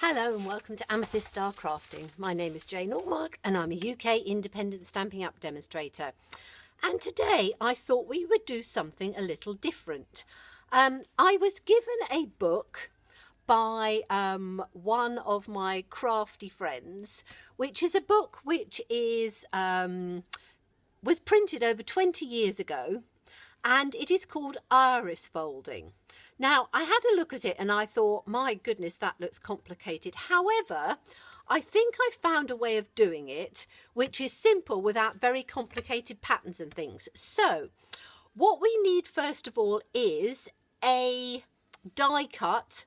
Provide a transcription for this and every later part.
Hello and welcome to Amethyst Star Crafting. My name is Jane Allmark and I'm a UK independent Stampin' Up demonstrator. And today I thought we would do something a little different. I was given a book by one of my crafty friends, which is a book which is was printed over 20 years ago, and it is called Iris Folding. Now, I had a look at it and I thought, my goodness, that looks complicated. However, I think I found a way of doing it, which is simple without very complicated patterns and things. So, what we need first of all is a die cut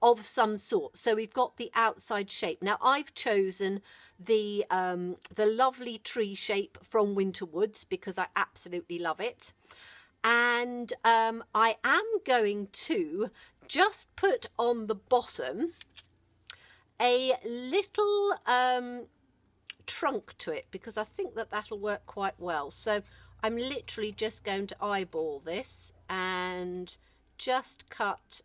of some sort. So we've got the outside shape. Now, I've chosen the lovely tree shape from Winter Woods because I absolutely love it. And I am going to just put on the bottom a little trunk to it because I think that that'll work quite well. So I'm literally just going to eyeball this and just cut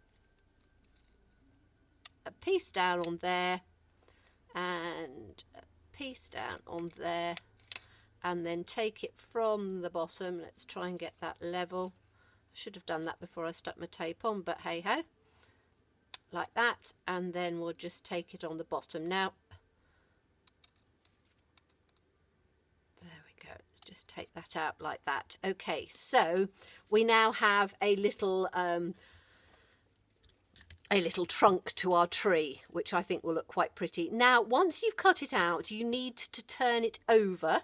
a piece down on there and a piece down on there, and then take it from the bottom. Let's try and get that level. I should have done that before I stuck my tape on, but hey ho, like that, and then we'll just take it on the bottom. Now there we go, let's just take that out like that. Okay, so we now have a little trunk to our tree, which I think will look quite pretty. Now, once you've cut it out, you need to turn it over,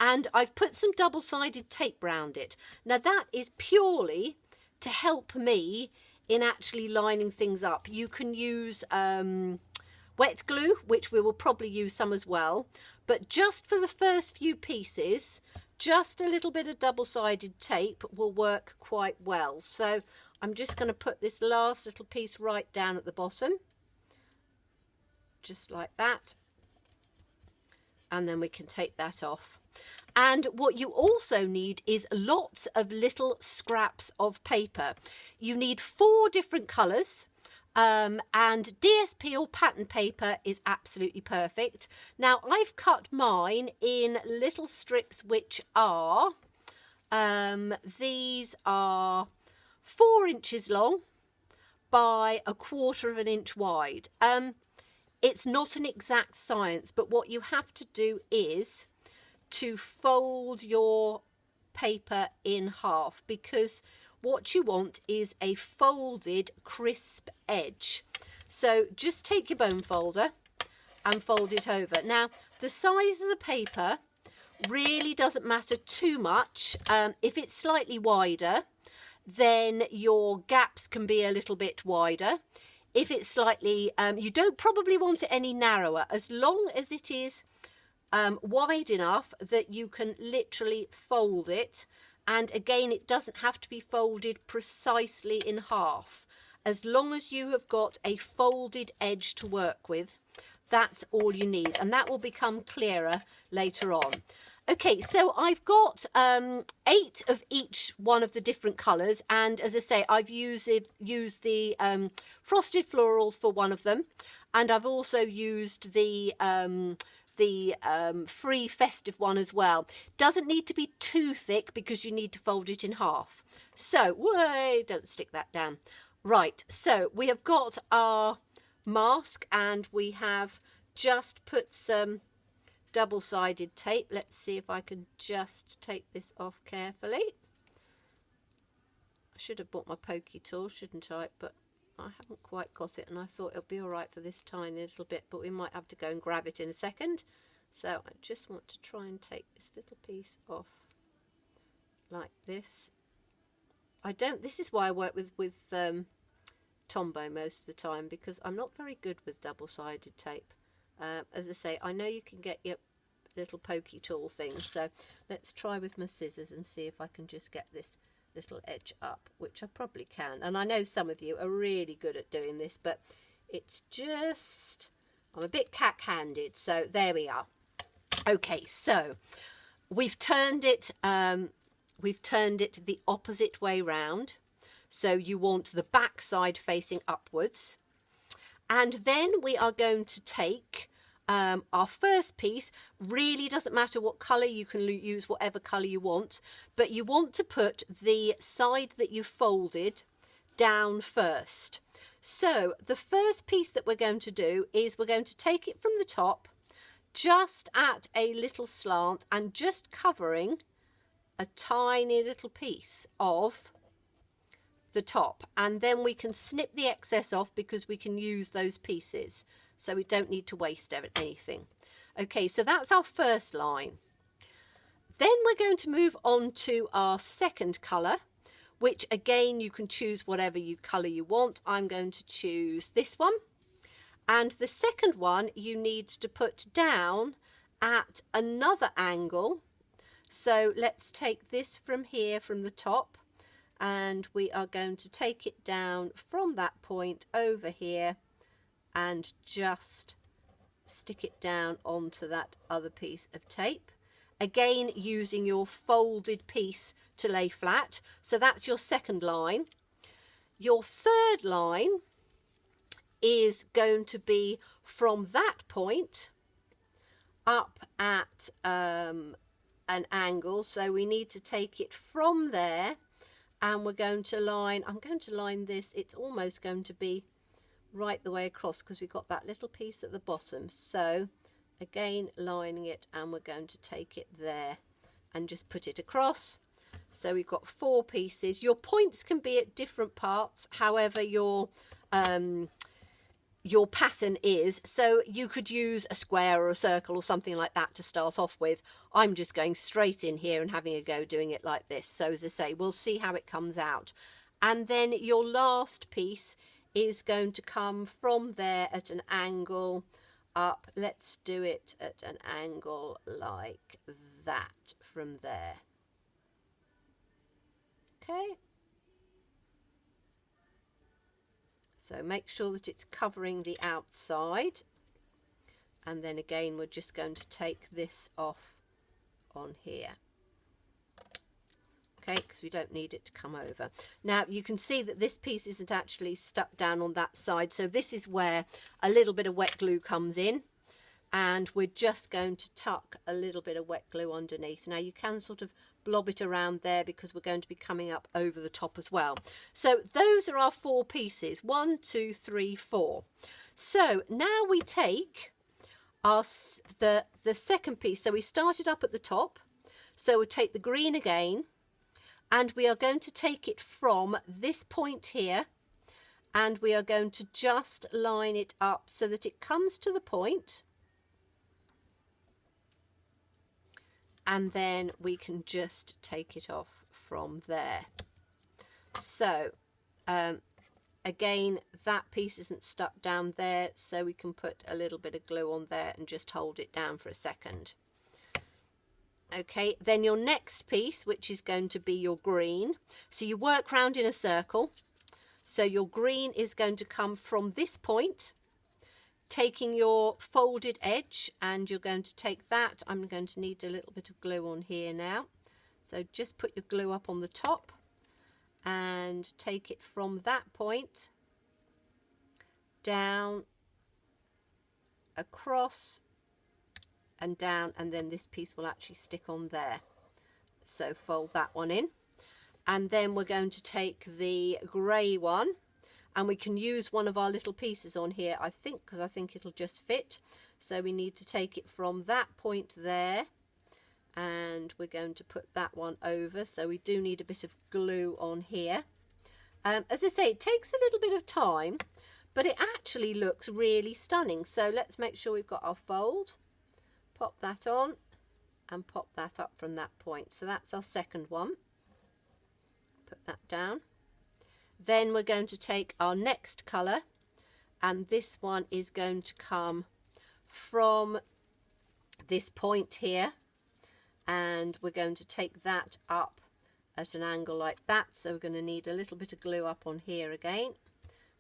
and I've put some double-sided tape round it. Now, that is purely to help me in actually lining things up. You can use wet glue, which we will probably use some as well, but just for the first few pieces, just a little bit of double-sided tape will work quite well. So I'm just going to put this last little piece right down at the bottom, just like that, and then we can take that off. And what you also need is lots of little scraps of paper. You need 4 different colours, and DSP or pattern paper is absolutely perfect. Now, I've cut mine in little strips which are, these are 4 inches long by 1/4 of an inch wide. It's not an exact science, but what you have to do is to fold your paper in half, because what you want is a folded crisp edge. So just take your bone folder and fold it over. Now, the size of the paper really doesn't matter too much. If it's slightly wider, then your gaps can be a little bit wider. If it's slightly, you don't probably want it any narrower, as long as it is wide enough that you can literally fold it. And again, it doesn't have to be folded precisely in half. As long as you have got a folded edge to work with, that's all you need. And that will become clearer later on. Okay, so I've got 8 of each one of the different colours, and as I say, I've used the frosted florals for one of them, and I've also used the free festive one as well. Doesn't need to be too thick because you need to fold it in half. So, wait, don't stick that down. Right, so we have got our mask, and we have just put some double-sided tape. Let's see if I can just take this off carefully. I should have bought my pokey tool, shouldn't I? But I haven't quite got it, and I thought it'll be all right for this tiny little bit, but we might have to go and grab it in a second. So I just want to try and take this little piece off like this. This is why I work with Tombow most of the time, because I'm not very good with double-sided tape. As I say, I know you can get your little pokey tool thing, so let's try with my scissors and see if I can just get this little edge up, which I probably can. And I know some of you are really good at doing this, but it's just, I'm a bit cack-handed, so there we are. Okay, so we've turned it the opposite way round. So you want the back side facing upwards. And then we are going to take our first piece. Really doesn't matter what colour, you can use whatever colour you want, but you want to put the side that you folded down first. So the first piece that we're going to do is we're going to take it from the top, just at a little slant and just covering a tiny little piece of the top, and then we can snip the excess off because we can use those pieces, so we don't need to waste anything. Okay, so that's our first line. Then we're going to move on to our second colour, which again you can choose whatever colour you want. I'm going to choose this one, and the second one you need to put down at another angle. So let's take this from here, from the top, and we are going to take it down from that point over here and just stick it down onto that other piece of tape. Again, using your folded piece to lay flat. So that's your second line. Your third line is going to be from that point up at an angle. So we need to take it from there, and we're going to line, I'm going to line this, it's almost going to be right the way across because we've got that little piece at the bottom. So again, lining it, and we're going to take it there and just put it across. So we've got 4 pieces. Your points can be at different parts, however your pattern is. So you could use a square or a circle or something like that to start off with. I'm just going straight in here and having a go doing it like this. So as I say, we'll see how it comes out. And then your last piece is going to come from there at an angle up. Let's do it at an angle like that from there. Okay. So make sure that it's covering the outside, and then again we're just going to take this off on here. Okay, because we don't need it to come over. Now you can see that this piece isn't actually stuck down on that side, so this is where a little bit of wet glue comes in, and we're just going to tuck a little bit of wet glue underneath. Now you can sort of blob it around there because we're going to be coming up over the top as well. So those are our 4 pieces, 1, 2, 3, 4. So now we take our the second piece. So we started up at the top, so we'll take the green again, and we are going to take it from this point here, and we are going to just line it up so that it comes to the point, and then we can just take it off from there. So again, that piece isn't stuck down there, so we can put a little bit of glue on there and just hold it down for a second. Okay, then your next piece, which is going to be your green, so you work round in a circle. So your green is going to come from this point, taking your folded edge, and you're going to take that. I'm going to need a little bit of glue on here now, so just put your glue up on the top and take it from that point down, across and down, and then this piece will actually stick on there. So fold that one in, and then we're going to take the grey one, and we can use one of our little pieces on here, I think, because I think it'll just fit. So we need to take it from that point there, and we're going to put that one over. So we do need a bit of glue on here. As I say, it takes a little bit of time, but it actually looks really stunning. So let's make sure we've got our fold, pop that on, and pop that up from that point. So that's our second one. Put that down. Then we're going to take our next colour, and this one is going to come from this point here, and we're going to take that up at an angle like that. So we're going to need a little bit of glue up on here again,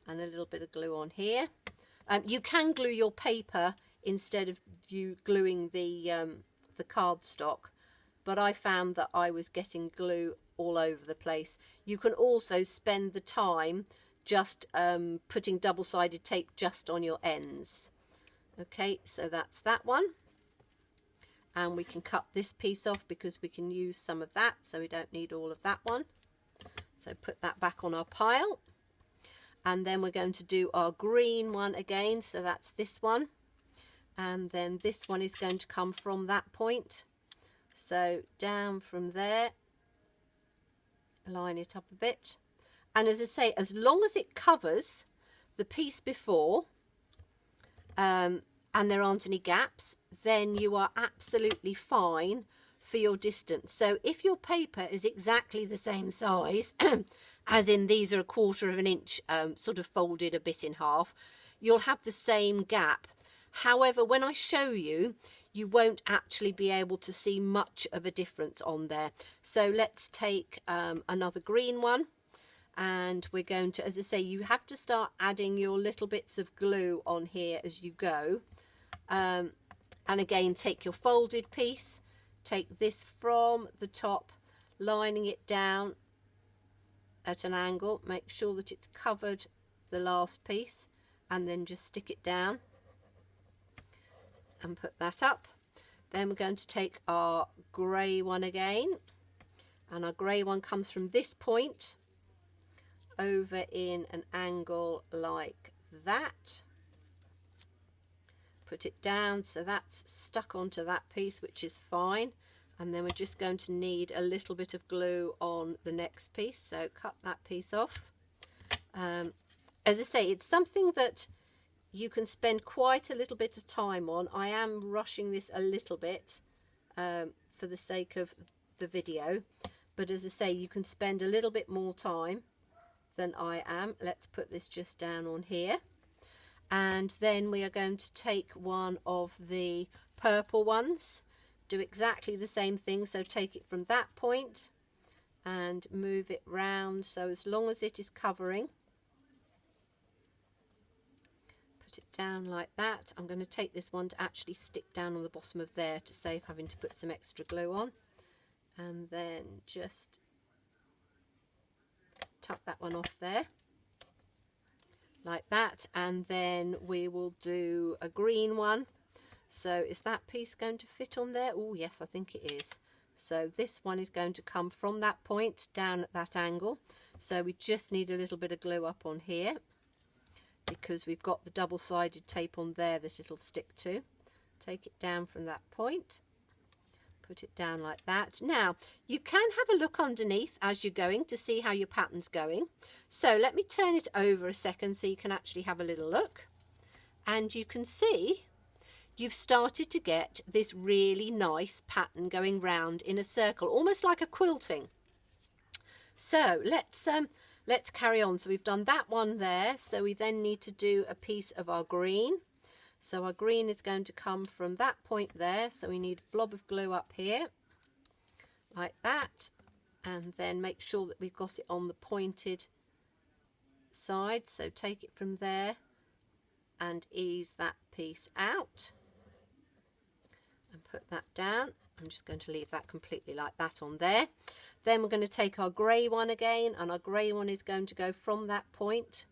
and a little bit of glue on here. You can glue your paper instead of you gluing the cardstock, but I found that I was getting glue all over the place. You can also spend the time just putting double-sided tape just on your ends. Okay, so that's that one. And we can cut this piece off because we can use some of that, so we don't need all of that one. So put that back on our pile. And then we're going to do our green one again, so that's this one. And then this one is going to come from that point. So down from there, line it up a bit. And as I say, as long as it covers the piece before, and there aren't any gaps, then you are absolutely fine for your distance. So if your paper is exactly the same size, as in these are 1/4 of an inch sort of folded a bit in half, you'll have the same gap. However, when I show you, you won't actually be able to see much of a difference on there. So let's take another green one. And we're going to, as I say, you have to start adding your little bits of glue on here as you go. And again, take your folded piece, take this from the top, lining it down at an angle, make sure that it's covered the last piece, and then just stick it down and put that up. Then we're going to take our grey one again, and our grey one comes from this point over in an angle like that. Put it down so that's stuck onto that piece, which is fine. And then we're just going to need a little bit of glue on the next piece, so cut that piece off. As I say, it's something that you can spend quite a little bit of time on. I am rushing this a little bit for the sake of the video, but as I say, you can spend a little bit more time than I am. Let's put this just down on here, and then we are going to take one of the purple ones, do exactly the same thing. So take it from that point and move it round, so as long as it is covering, put it down like that. I'm going to take this one to actually stick down on the bottom of there to save having to put some extra glue on, and then just tuck that one off there like that. And then we will do a green one. So is that piece going to fit on there? Oh yes, I think it is. So this one is going to come from that point down at that angle, so we just need a little bit of glue up on here because we've got the double-sided tape on there that it'll stick to. Take it down from that point, put it down like that. Now you can have a look underneath as you're going to see how your pattern's going. So let me turn it over a second so you can actually have a little look, and you can see you've started to get this really nice pattern going round in a circle, almost like a quilting. So let's carry on. So we've done that one there, so we then need to do a piece of our green. So our green is going to come from that point there, so we need a blob of glue up here like that, and then make sure that we've got it on the pointed side. So take it from there and ease that piece out and put that down. I'm just going to leave that completely like that on there. Then we're going to take our grey one again, and our grey one is going to go from that point.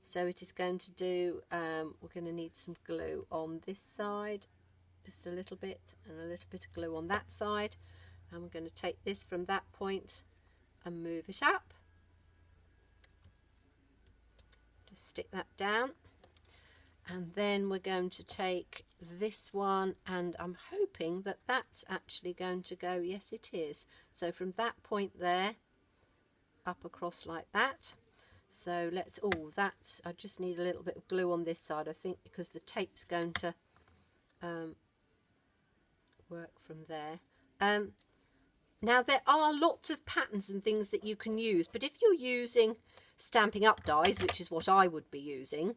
So it is going to do, we're going to need some glue on this side, just a little bit, and a little bit of glue on that side. And we're going to take this from that point and move it up. Just stick that down. And then we're going to take this one, and I'm hoping that that's actually going to go, yes it is. So from that point there, up across like that. So let's, oh that's, I just need a little bit of glue on this side I think, because the tape's going to work from there. Now there are lots of patterns and things that you can use, but if you're using Stampin' Up dies, which is what I would be using,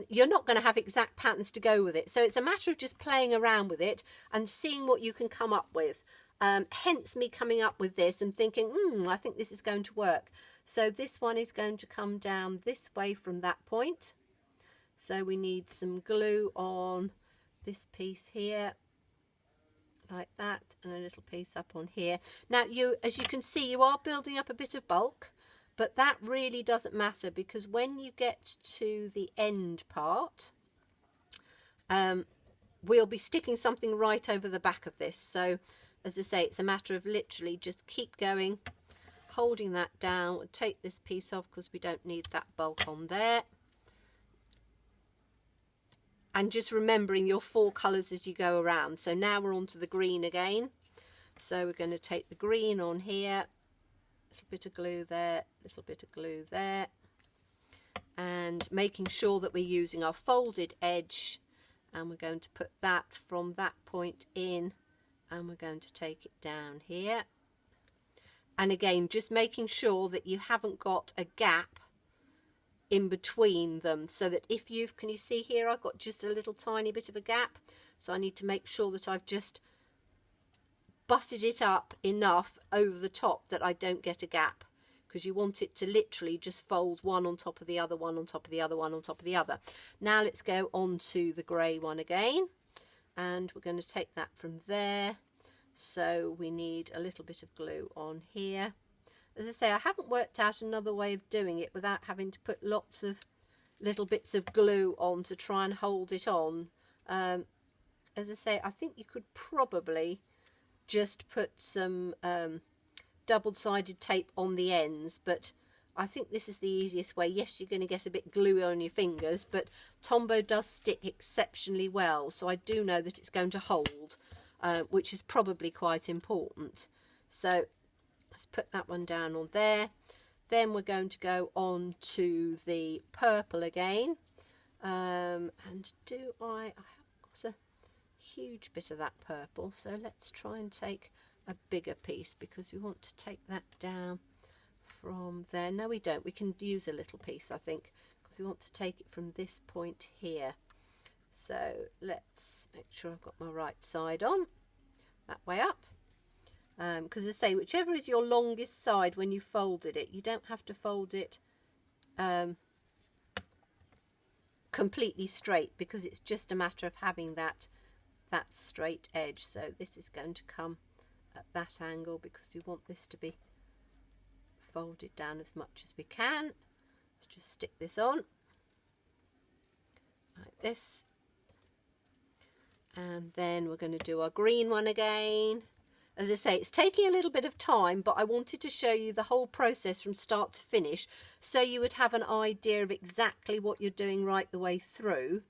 you're not going to have exact patterns to go with it. So it's a matter of just playing around with it and seeing what you can come up with. Hence me coming up with this and thinking, I think this is going to work. So this one is going to come down this way from that point. So we need some glue on this piece here, like that, and a little piece up on here. Now, as you can see, you are building up a bit of bulk. but that really doesn't matter, because when you get to the end part, we'll be sticking something right over the back of this. So as I say, it's a matter of literally just keep going, holding that down, and take this piece off because we don't need that bulk on there. And just remembering your 4 colours as you go around. So now we're on to the green again. So we're going to take the green on here, a little bit of glue there, a little bit of glue there, and making sure that we're using our folded edge, and we're going to put that from that point in, and we're going to take it down here. And again, just making sure that you haven't got a gap in between them, so that if you've, can you see here, I've got just a little tiny bit of a gap, so I need to make sure that I've just butted it up enough over the top that I don't get a gap, because you want it to literally just fold one on top of the other, one on top of the other, one on top of the other. Now let's go on to the grey one again, and we're going to take that from there. So we need a little bit of glue on here. As I say, I haven't worked out another way of doing it without having to put lots of little bits of glue on to try and hold it on. As I say, I think you could probably just put some double-sided tape on the ends, but I think this is the easiest way. Yes, you're going to get a bit gluey on your fingers, but Tombow does stick exceptionally well, so I do know that it's going to hold, which is probably quite important. So let's put that one down on there. Then we're going to go on to the purple again. And I have got a huge bit of that purple, so let's try and take a bigger piece, because we want to take that down from there. No, we don't. We can use a little piece, I think, because we want to take it from this point here. So let's make sure I've got my right side on, that way up. Because as I say, whichever is your longest side when you folded it, you don't have to fold it completely straight, because it's just a matter of having that straight edge. So this is going to come at that angle, because we want this to be folded down as much as we can. Let's just stick this on like this, and then we're going to do our green one again. As I say, it's taking a little bit of time, but I wanted to show you the whole process from start to finish, so you would have an idea of exactly what you're doing right the way through,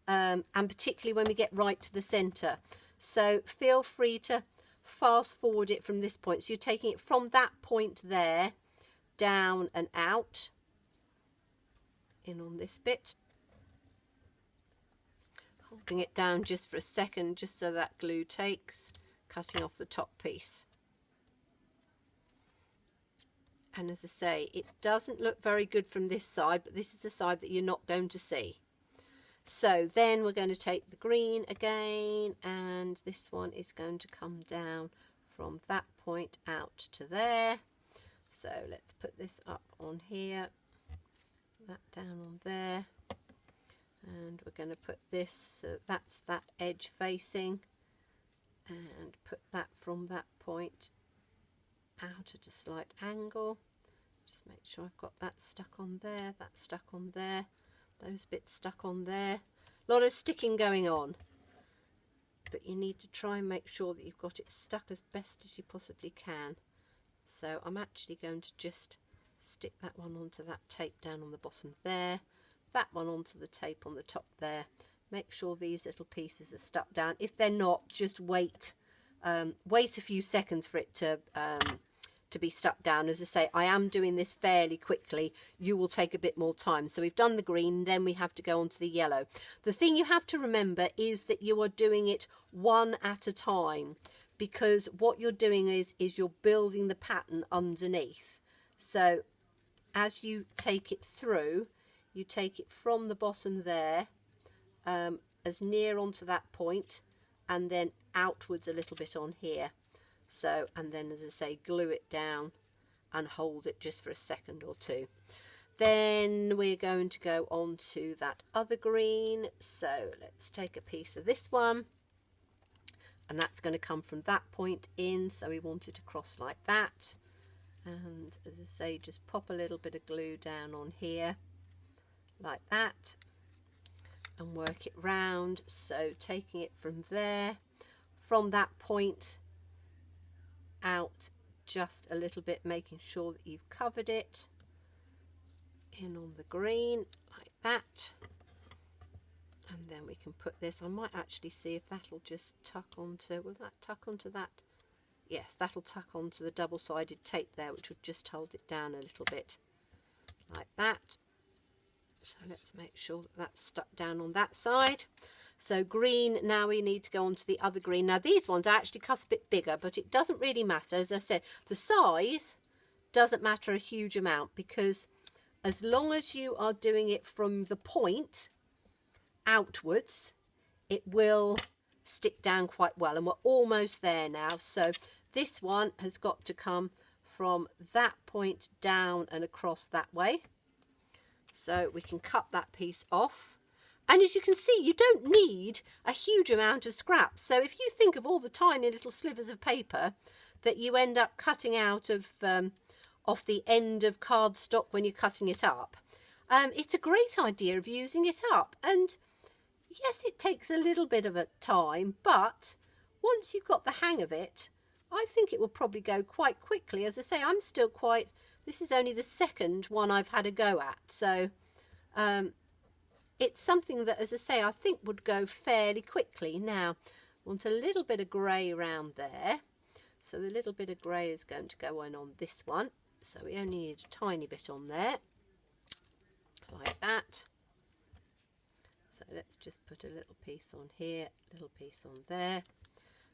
and particularly when we get right to the centre. So feel free to fast forward it from this point. So you're taking it from that point there, down and out, in on this bit, holding it down just for a second, just so that glue takes, cutting off the top piece. And as I say, it doesn't look very good from this side, but this is the side that you're not going to see. So then we're going to take the green again, and this one is going to come down from that point out to there. So let's put this up on here, that down on there, and we're going to put this, so that's that edge facing, and put that from that point out at a slight angle. Just make sure I've got that stuck on there, that stuck on there, those bits stuck on there. A lot of sticking going on, but you need to try and make sure that you've got it stuck as best as you possibly can. So I'm actually going to just stick that one onto that tape down on the bottom there, that one onto the tape on the top there. Make sure these little pieces are stuck down. If they're not, just wait a few seconds for it to be stuck down. As I say, I am doing this fairly quickly. You will take a bit more time. So we've done the green, then we have to go on to the yellow. The thing you have to remember is that you are doing it one at a time, because what you're doing is you're building the pattern underneath. So as you take it through, you take it from the bottom there, as near onto that point, and then outwards a little bit on here. So, and then as I say, glue it down and hold it just for a second or two. Then we're going to go on to that other green. So let's take a piece of this one, and that's going to come from that point in. So we want it to cross like that, And as I say, just pop a little bit of glue down on here like that and work it round. So taking it from there, from that point out just a little bit, making sure that you've covered it in on the green like that. And then we can put this, I might actually see if that'll just tuck onto, will that tuck onto that? Yes, that'll tuck onto the double-sided tape there, which will just hold it down a little bit like that. So let's make sure that that's stuck down on that side. So green, now we need to go on to the other green. Now these ones are actually cut a bit bigger, but it doesn't really matter. As I said, the size doesn't matter a huge amount, because as long as you are doing it from the point outwards, it will stick down quite well. And we're almost there now. So this one has got to come from that point down and across that way. So we can cut that piece off. And as you can see, you don't need a huge amount of scraps. So if you think of all the tiny little slivers of paper that you end up cutting out of off the end of cardstock when you're cutting it up, it's a great idea of using it up. And yes, it takes a little bit of a time, but once you've got the hang of it, I think it will probably go quite quickly. As I say, I'm still quite, this is only the second one I've had a go at. So it's something that, as I say, I think would go fairly quickly. Now, I want a little bit of grey around there. So the little bit of grey is going to go on this one. So we only need a tiny bit on there, like that. So let's just put a little piece on here, a little piece on there.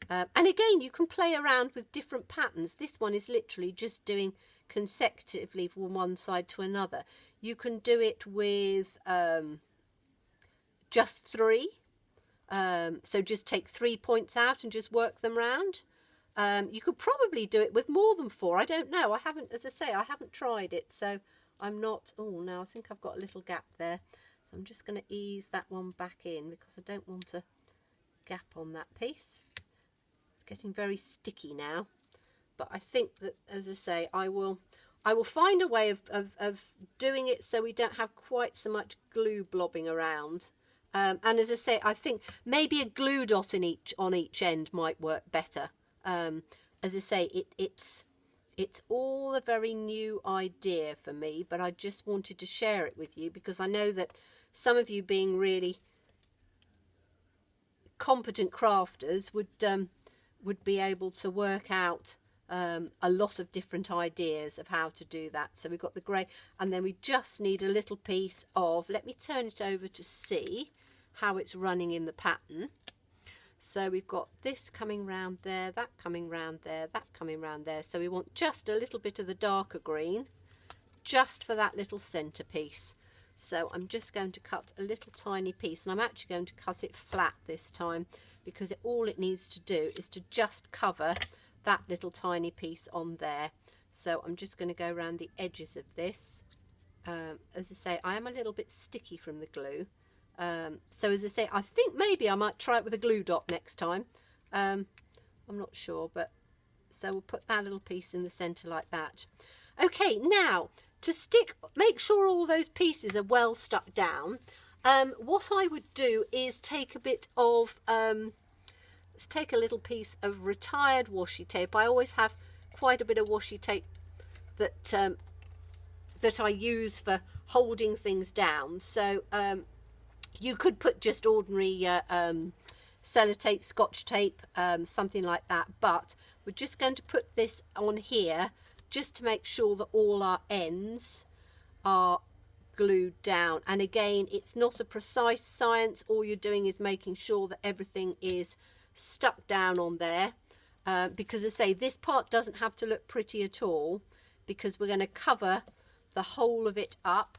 And again, you can play around with different patterns. This one is literally just doing consecutively from one side to another. You can do it with just 3. So just take 3 points out and just work them round. You could probably do it with more than 4. I don't know. I haven't, as I say, I haven't tried it. So I'm not, oh, no, I think I've got a little gap there. So I'm just going to ease that one back in because I don't want a gap on that piece. It's getting very sticky now. But I think that, as I say, I will find a way of doing it so we don't have quite so much glue blobbing around. And as I say, I think maybe a glue dot on each end might work better. As I say, it's all a very new idea for me, but I just wanted to share it with you because I know that some of you, being really competent crafters, would be able to work out a lot of different ideas of how to do that. So we've got the grey, and then we just need a little piece of, let me turn it over to see how it's running in the pattern. So we've got this coming round there, that coming round there, that coming round there. So we want just a little bit of the darker green just for that little centre piece. So I'm just going to cut a little tiny piece, and I'm actually going to cut it flat this time because all it needs to do is to just cover that little tiny piece on there. So I'm just going to go around the edges of this. As I say, I am a little bit sticky from the glue. So as I say, I think maybe I might try it with a glue dot next time. I'm not sure, but so we'll put that little piece in the centre like that. Okay, now to stick, make sure all those pieces are well stuck down. What I would do is take a bit of, let's take a little piece of retired washi tape. I always have quite a bit of washi tape that that I use for holding things down. So you could put just ordinary sellotape, scotch tape, something like that, but we're just going to put this on here just to make sure that all our ends are glued down. And again, it's not a precise science. All you're doing is making sure that everything is stuck down on there, because as I say, this part doesn't have to look pretty at all because we're going to cover the whole of it up.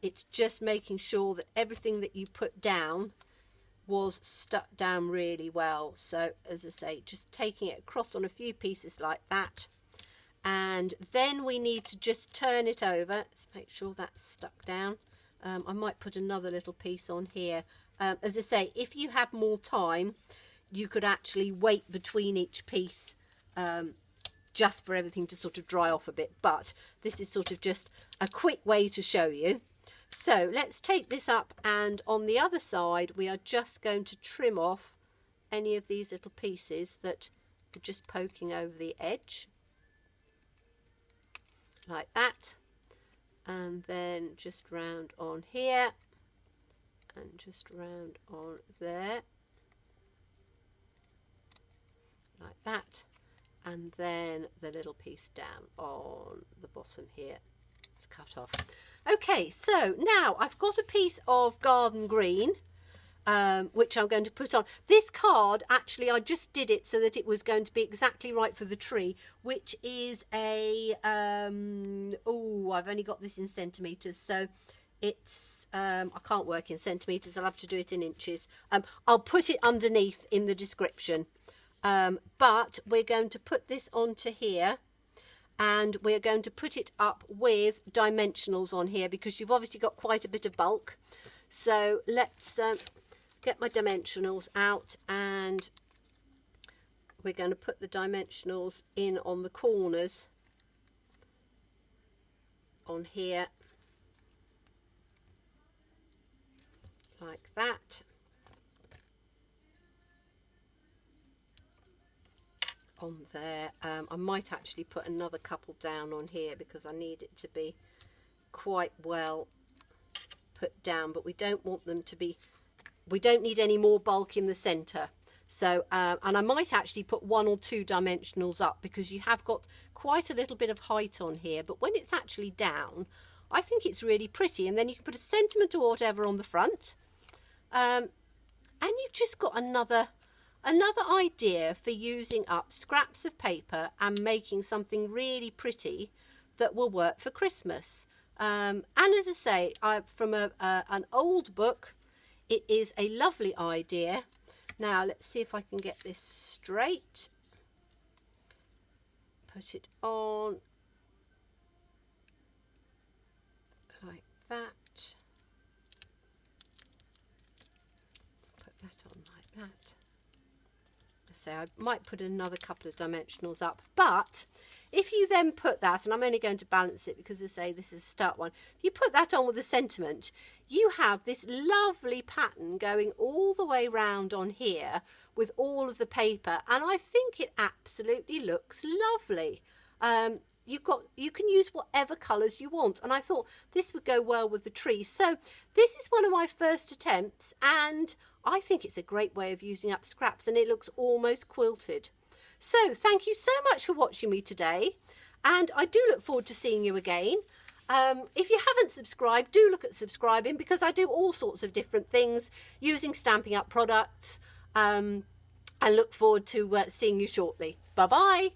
It's just making sure that everything that you put down was stuck down really well. So as I say, just taking it across on a few pieces like that. And then we need to just turn it over. Let's make sure that's stuck down. I might put another little piece on here. As I say, if you have more time, you could actually wait between each piece just for everything to sort of dry off a bit, but this is sort of just a quick way to show you. So let's take this up, and on the other side we are just going to trim off any of these little pieces that are just poking over the edge, like that, and then just round on here and just round on there, like that, and then the little piece down on the bottom here is cut off. Okay, so now I've got a piece of garden green which I'm going to put on. This card, actually, I just did it so that it was going to be exactly right for the tree, which is a, oh, I've only got this in centimetres, so it's, I can't work in centimetres, I'll have to do it in inches. I'll put it underneath in the description, but we're going to put this onto here, and we're going to put it up with dimensionals on here, because you've obviously got quite a bit of bulk. So let's get my dimensionals out, and we're going to put the dimensionals in on the corners on here, like that. On there, I might actually put another couple down on here because I need it to be quite well put down, but we don't want them to be, we don't need any more bulk in the center. So and I might actually put 1 or 2 dimensionals up, because you have got quite a little bit of height on here, but when it's actually down I think it's really pretty. And then you can put a sentiment or whatever on the front, and you've just got another idea for using up scraps of paper and making something really pretty that will work for Christmas. And as I say, from an old book, it is a lovely idea. Now let's see if I can get this straight. Put it on like that. Put that on like that. So I might put another couple of dimensionals up, but if you then put that, and I'm only going to balance it because I say this is a start one, if you put that on with a sentiment, you have this lovely pattern going all the way round on here with all of the paper, and I think it absolutely looks lovely. You can use whatever colours you want, and I thought this would go well with the tree. So this is one of my first attempts, and I think it's a great way of using up scraps, and it looks almost quilted. So thank you so much for watching me today, and I do look forward to seeing you again. If you haven't subscribed, do look at subscribing, because I do all sorts of different things using Stampin' Up products, and look forward to seeing you shortly. Bye bye.